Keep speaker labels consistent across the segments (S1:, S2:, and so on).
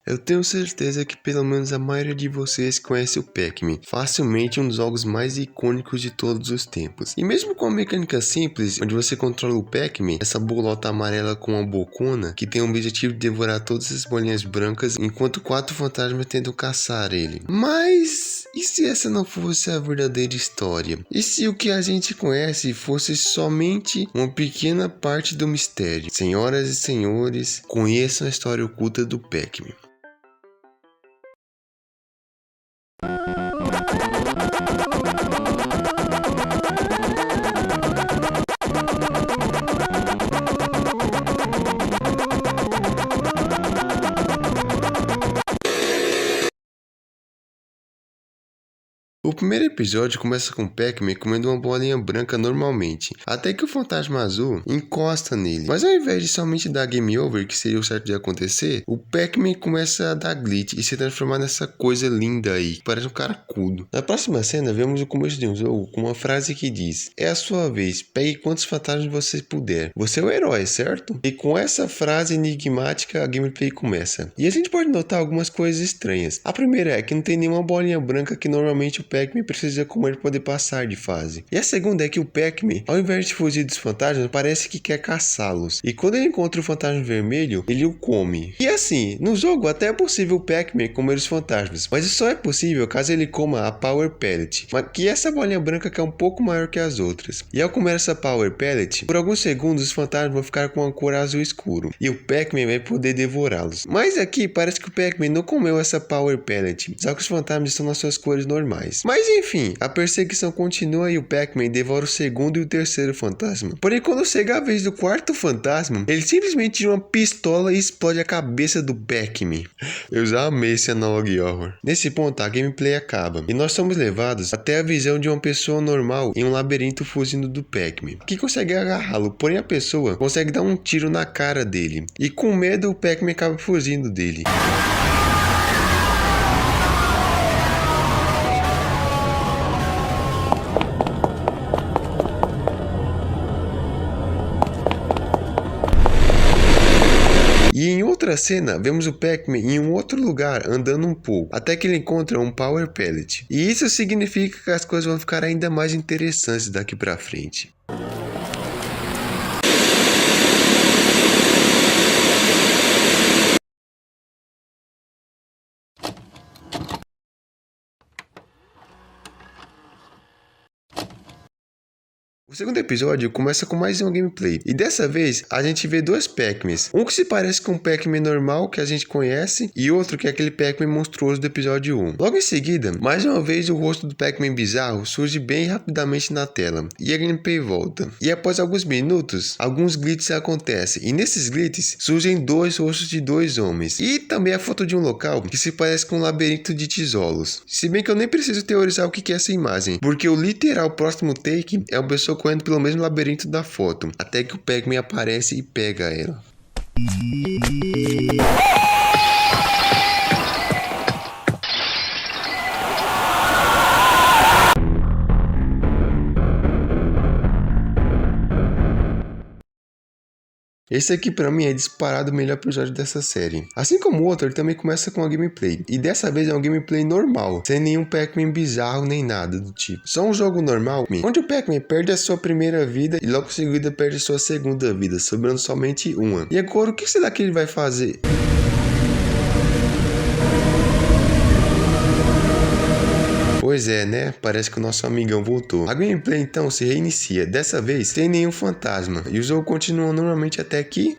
S1: Eu tenho certeza que pelo menos a maioria de vocês conhece o Pac-Man, facilmente um dos jogos mais icônicos de todos os tempos. E mesmo com uma mecânica simples, onde você controla o Pac-Man, essa bolota amarela com uma bocona, que tem o objetivo de devorar todas as bolinhas brancas, enquanto 4 fantasmas tentam caçar ele. Mas e se essa não fosse a verdadeira história? E se o que a gente conhece fosse somente uma pequena parte do mistério? Senhoras e senhores, conheçam a história oculta do Pac-Man. O primeiro episódio começa com o Pac-Man comendo uma bolinha branca normalmente, até que o fantasma azul encosta nele. Mas ao invés de somente dar game over, que seria o certo de acontecer, o Pac-Man começa a dar glitch e se transformar nessa coisa linda aí, que parece um caracudo. Na próxima cena, vemos o começo de um jogo com uma frase que diz: "É a sua vez, pegue quantos fantasmas você puder. Você é o herói, certo?" E com essa frase enigmática, a gameplay começa. E a gente pode notar algumas coisas estranhas. A primeira é que não tem nenhuma bolinha branca que normalmente o Pac-Man precisa comer para poder passar de fase. E a segunda é que o Pac-Man, ao invés de fugir dos fantasmas, parece que quer caçá-los. E quando ele encontra o fantasma vermelho, ele o come. E assim, no jogo até é possível o Pac-Man comer os fantasmas, mas isso só é possível caso ele coma a Power Pellet, que é essa bolinha branca que é um pouco maior que as outras. E ao comer essa Power Pellet, por alguns segundos os fantasmas vão ficar com uma cor azul escuro, e o Pac-Man vai poder devorá-los. Mas aqui parece que o Pac-Man não comeu essa Power Pellet, só que os fantasmas estão nas suas cores normais. Mas enfim, a perseguição continua e o Pac-Man devora o segundo e o terceiro fantasma. Porém, quando chega a vez do quarto fantasma, ele simplesmente tira uma pistola e explode a cabeça do Pac-Man. Eu já amei esse analog horror. Nesse ponto, a gameplay acaba e nós somos levados até a visão de uma pessoa normal em um labirinto fugindo do Pac-Man, que consegue agarrá-lo, porém a pessoa consegue dar um tiro na cara dele. E com medo, o Pac-Man acaba fugindo dele. E em outra cena, vemos o Pac-Man em um outro lugar, andando um pouco, até que ele encontra um Power Pellet. E isso significa que as coisas vão ficar ainda mais interessantes daqui pra frente. O segundo episódio começa com mais uma gameplay, e dessa vez a gente vê dois Pac-Mans, um que se parece com o Pac-Man normal que a gente conhece e outro que é aquele Pac-Man monstruoso do episódio 1. Logo em seguida, mais uma vez o rosto do Pac-Man bizarro surge bem rapidamente na tela, e a gameplay volta. E após alguns minutos, alguns glitches acontecem, e nesses glitches surgem dois rostos de dois homens, e também a foto de um local que se parece com um labirinto de tijolos. Se bem que eu nem preciso teorizar o que é essa imagem, porque o literal próximo take é uma pessoa correndo pelo mesmo labirinto da foto, até que o Pac-Man aparece e pega ela. Esse aqui pra mim é disparado o melhor episódio dessa série. Assim como o outro, ele também começa com uma gameplay. E dessa vez é uma gameplay normal, sem nenhum Pac-Man bizarro nem nada do tipo. Só um jogo normal, onde o Pac-Man perde a sua primeira vida e logo em seguida perde a sua segunda vida, sobrando somente uma. E agora o que será que ele vai fazer? Pois é, né? Parece que o nosso amigão voltou. A gameplay então se reinicia, dessa vez sem nenhum fantasma, e o jogo continua normalmente até aqui.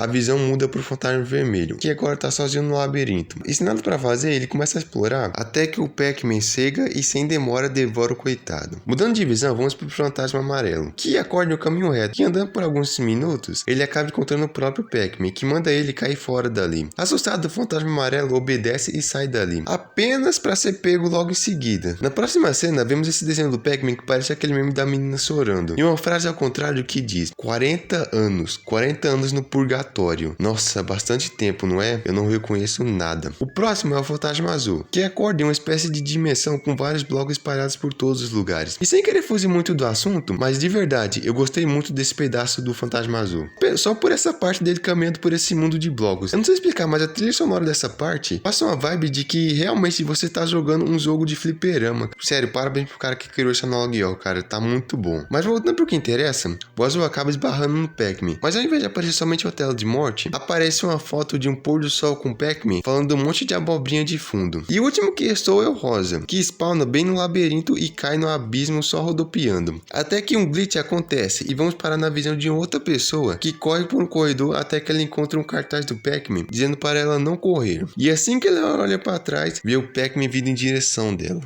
S1: A visão muda para o fantasma vermelho, que agora está sozinho no labirinto. E sem nada para fazer, ele começa a explorar até que o Pac-Man chega e sem demora devora o coitado. Mudando de visão, vamos para o fantasma amarelo, que acorda no caminho reto, e andando por alguns minutos, ele acaba encontrando o próprio Pac-Man, que manda ele cair fora dali. Assustado, o fantasma amarelo obedece e sai dali, apenas para ser pego logo em seguida. Na próxima cena, vemos esse desenho do Pac-Man que parece aquele meme da menina chorando, e uma frase ao contrário que diz: 40 anos no purgatório. Nossa, Nossa, bastante tempo, não é? Eu não reconheço nada. O próximo é o Fantasma Azul, que acorda em uma espécie de dimensão com vários blocos espalhados por todos os lugares. E sem querer fugir muito do assunto, mas de verdade, eu gostei muito desse pedaço do Fantasma Azul. Só por essa parte dele caminhando por esse mundo de blocos. Eu não sei explicar, mas a trilha sonora dessa parte passa uma vibe de que realmente você tá jogando um jogo de fliperama. Sério, parabéns pro cara que criou esse analogue, cara, tá muito bom. Mas voltando pro que interessa, o Azul acaba esbarrando no Pac-Man. Mas ao invés de aparecer somente uma tela de morte, aparece uma foto de um pôr do sol com Pac-Man falando um monte de abobrinha de fundo. E o último que restou é o Rosa, que spawna bem no labirinto e cai no abismo só rodopiando. Até que um glitch acontece e vamos parar na visão de outra pessoa que corre por um corredor até que ela encontra um cartaz do Pac-Man dizendo para ela não correr. E assim que ela olha para trás, vê o Pac-Man vindo em direção dela.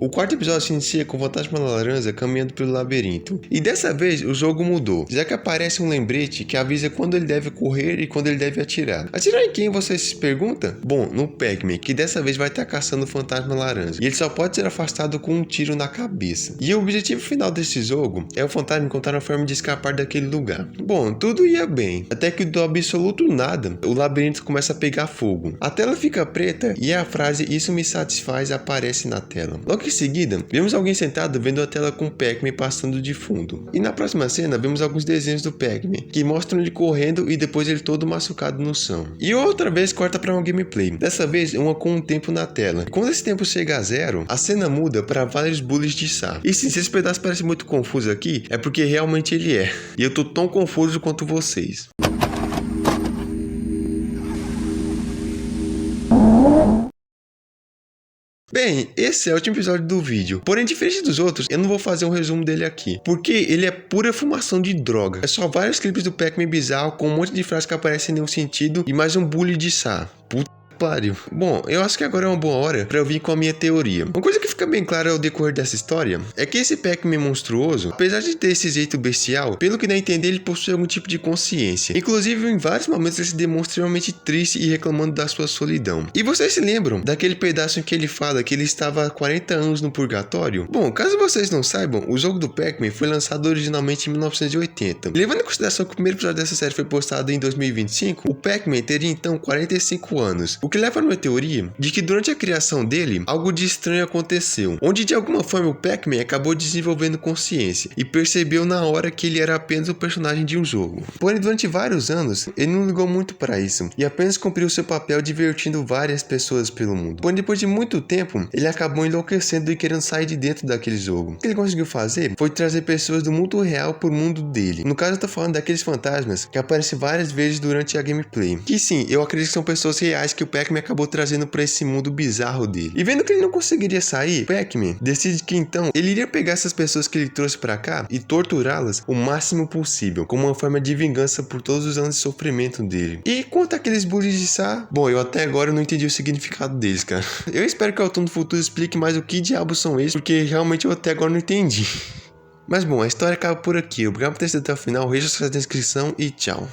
S1: O quarto episódio se inicia com o Fantasma Laranja caminhando pelo labirinto. E dessa vez o jogo mudou, já que aparece um lembrete que avisa quando ele deve correr e quando ele deve atirar. Atirar em quem, você se pergunta? Bom, no Pac-Man, que dessa vez vai estar caçando o Fantasma Laranja. E ele só pode ser afastado com um tiro na cabeça. E o objetivo final desse jogo é o fantasma encontrar uma forma de escapar daquele lugar. Bom, tudo ia bem, até que do absoluto nada, o labirinto começa a pegar fogo. A tela fica preta e a frase "Isso me satisfaz" aparece na tela. Logo em seguida, vemos alguém sentado vendo a tela com o Pac-Man passando de fundo. E na próxima cena, vemos alguns desenhos do Pac-Man, que mostram ele correndo e depois ele todo machucado no chão. E outra vez corta para uma gameplay, dessa vez uma com um tempo na tela. E quando esse tempo chega a zero, a cena muda para vários bullies de chá. E sim, se esse pedaço parece muito confuso aqui, é porque realmente ele é. E eu tô tão confuso quanto vocês. Bem, esse é o último episódio do vídeo, porém diferente dos outros, eu não vou fazer um resumo dele aqui, porque ele é pura fumação de droga. É só vários clipes do Pac-Man bizarro com um monte de frases que aparecem em nenhum sentido e mais um bully de chá. Puta pariu. Bom, eu acho que agora é uma boa hora pra eu vir com a minha teoria. Uma coisa que fica bem clara ao decorrer dessa história é que esse Pac-Man monstruoso, apesar de ter esse jeito bestial, pelo que dá a entender, ele possui algum tipo de consciência. Inclusive, em vários momentos ele se demonstra extremamente triste e reclamando da sua solidão. E vocês se lembram daquele pedaço em que ele fala que ele estava há 40 anos no purgatório? Bom, caso vocês não saibam, o jogo do Pac-Man foi lançado originalmente em 1980. Levando em consideração que o primeiro episódio dessa série foi postado em 2025, o Pac-Man teria então 45 anos. O que leva a uma teoria de que durante a criação dele, algo de estranho aconteceu, onde de alguma forma o Pac-Man acabou desenvolvendo consciência e percebeu na hora que ele era apenas um personagem de um jogo. Porém, durante vários anos, ele não ligou muito para isso e apenas cumpriu seu papel divertindo várias pessoas pelo mundo. Porém, depois de muito tempo, ele acabou enlouquecendo e querendo sair de dentro daquele jogo. O que ele conseguiu fazer foi trazer pessoas do mundo real para o mundo dele. No caso, eu tô falando daqueles fantasmas que aparecem várias vezes durante a gameplay. Que sim, eu acredito que são pessoas reais que o Pac-Man acabou trazendo para esse mundo bizarro dele. E vendo que ele não conseguiria sair, Pac-Man decide que então ele iria pegar essas pessoas que ele trouxe para cá e torturá-las o máximo possível, como uma forma de vingança por todos os anos de sofrimento dele. E quanto àqueles bullies de chá, bom, eu até agora não entendi o significado deles, cara. Eu espero que o Autor no Futuro explique mais o que diabos são esses, porque realmente eu até agora não entendi. Mas bom, a história acaba por aqui. Obrigado por ter assistido até o final, veja a descrição e tchau.